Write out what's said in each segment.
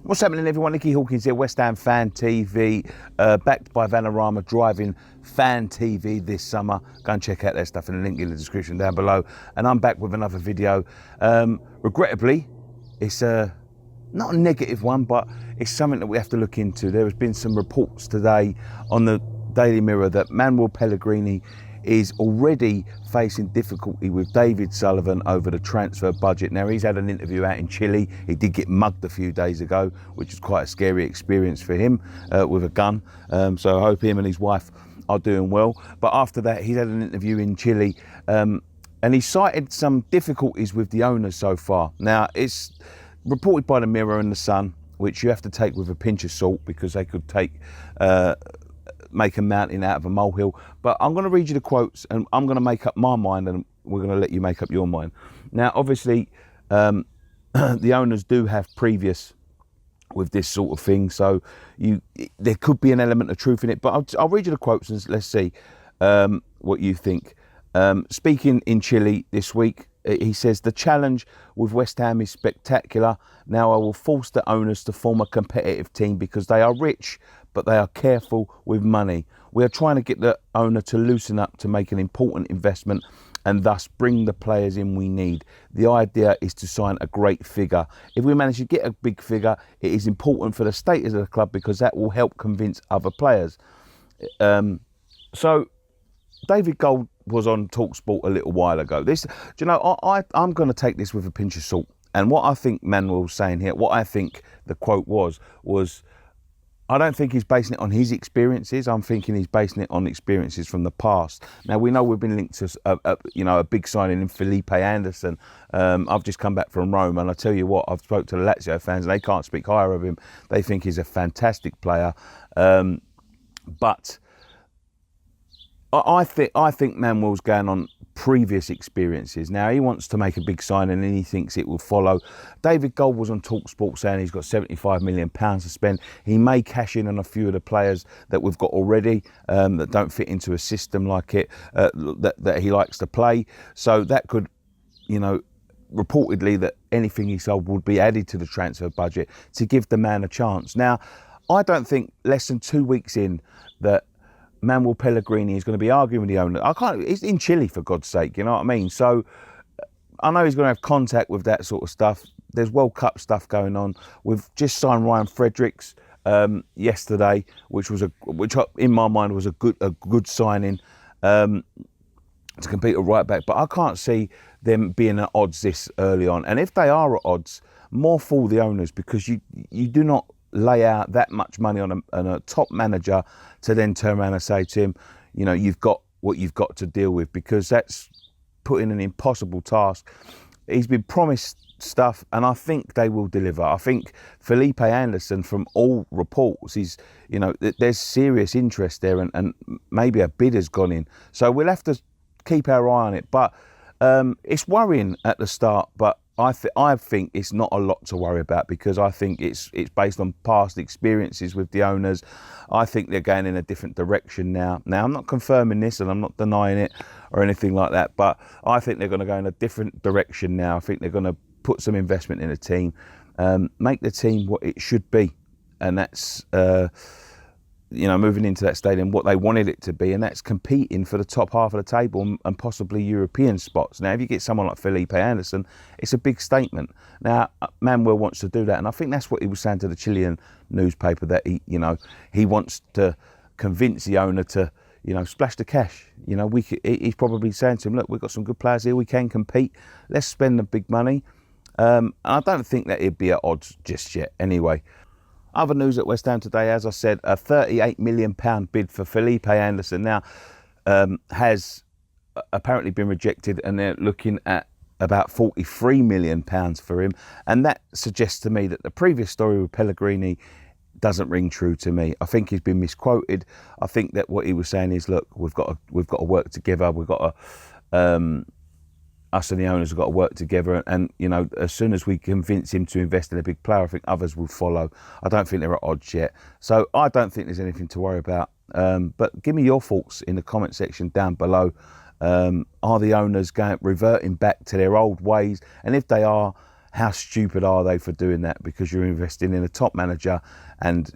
What's happening, everyone? Nicky Hawkins here, West Ham Fan TV, backed by Vanarama, driving Fan TV this summer. Go and check out their stuff in the link in the description down below. And I'm back with another video. Regrettably, it's not a negative one, but it's something that we have to look into. There has been some reports today on the Daily Mirror that Manuel Pellegrini is already facing difficulty with David Sullivan over the transfer budget. Now, he's had an interview out in Chile. He did get mugged a few days ago, which is quite a scary experience for him with a gun. So I hope him and his wife are doing well. But after that, he's had an interview in Chile and he cited some difficulties with the owners so far. Now, it's reported by the Mirror and the Sun, which you have to take with a pinch of salt because they could make a mountain out of a molehill. But I'm going to read you the quotes and I'm going to make up my mind and we're going to let you make up your mind. Now, obviously, the owners do have previous with this sort of thing, so there could be an element of truth in it. But I'll read you the quotes and let's see what you think. Speaking in Chile this week, he says, "The challenge with West Ham is spectacular. Now I will force the owners to form a competitive team because they are rich, but they are careful with money. We are trying to get the owner to loosen up to make an important investment and thus bring the players in we need. The idea is to sign a great figure. If we manage to get a big figure, it is important for the status of the club because that will help convince other players." So David Gold was on TalkSport a little while ago. Do you know, I'm going to take this with a pinch of salt. And what I think Manuel's saying here, what I think the quote was I don't think he's basing it on his experiences. I'm thinking he's basing it on experiences from the past. Now, we know we've been linked to a big signing in Felipe Anderson. I've just come back from Rome, and I tell you what, I've spoke to the Lazio fans, and they can't speak higher of him. They think he's a fantastic player. But I think Manuel's going on previous experiences. Now, he wants to make a big signing and he thinks it will follow. David Gold was on TalkSport saying he's got £75 million to spend. He may cash in on a few of the players that we've got already that don't fit into a system like it, that he likes to play. So that could, reportedly that anything he sold would be added to the transfer budget to give the man a chance. Now, I don't think less than 2 weeks in that Manuel Pellegrini is going to be arguing with the owner. It's in Chile, for God's sake, you know what I mean? So I know he's going to have contact with that sort of stuff. There's World Cup stuff going on. We've just signed Ryan Fredericks yesterday, which in my mind was a good signing to compete at right back. But I can't see them being at odds this early on. And if they are at odds, more fool the owners, because you do not lay out that much money on a top manager to then turn around and say to him, you've got what you've got to deal with, because that's putting an impossible task. He's been promised stuff and I think they will deliver. I think Felipe Anderson, from all reports, there's serious interest there and maybe a bid has gone in. So we'll have to keep our eye on it. But it's worrying at the start, but I think it's not a lot to worry about, because I think it's based on past experiences with the owners. I think they're going in a different direction now. Now, I'm not confirming this and I'm not denying it or anything like that, but I think they're going to go in a different direction now. I think they're going to put some investment in the team, make the team what it should be, and that's moving into that stadium what they wanted it to be, and that's competing for the top half of the table and possibly European spots. Now, if you get someone like Felipe Anderson, it's a big statement. Now, Manuel wants to do that, and I think that's what he was saying to the Chilean newspaper, that he wants to convince the owner to splash the cash. He's probably saying to him, look, we've got some good players here, we can compete, let's spend the big money. And I don't think that it'd be at odds just yet anyway. Other news at West Ham today, as I said, a £38 million bid for Felipe Anderson now has apparently been rejected, and they're looking at about £43 million for him. And that suggests to me that the previous story with Pellegrini doesn't ring true to me. I think he's been misquoted. I think that what he was saying is, look, we've got to work together. We've got to us and the owners have got to work together, and as soon as we convince him to invest in a big player, I think others will follow. I don't think they're at odds yet, so I don't think there's anything to worry about. But give me your thoughts in the comment section down below. Are the owners reverting back to their old ways? And if they are, how stupid are they for doing that? Because you're investing in a top manager, and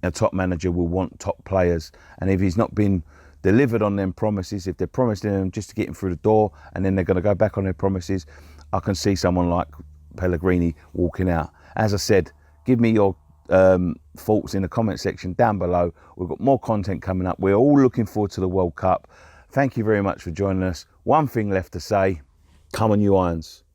a top manager will want top players. And if he's not been delivered on them promises, if they're promising them just to get him through the door and then they're going to go back on their promises, I can see someone like Pellegrini walking out. As I said, give me your thoughts in the comment section down below. We've got more content coming up. We're all looking forward to the World Cup. Thank you very much for joining us. One thing left to say, come on you Irons.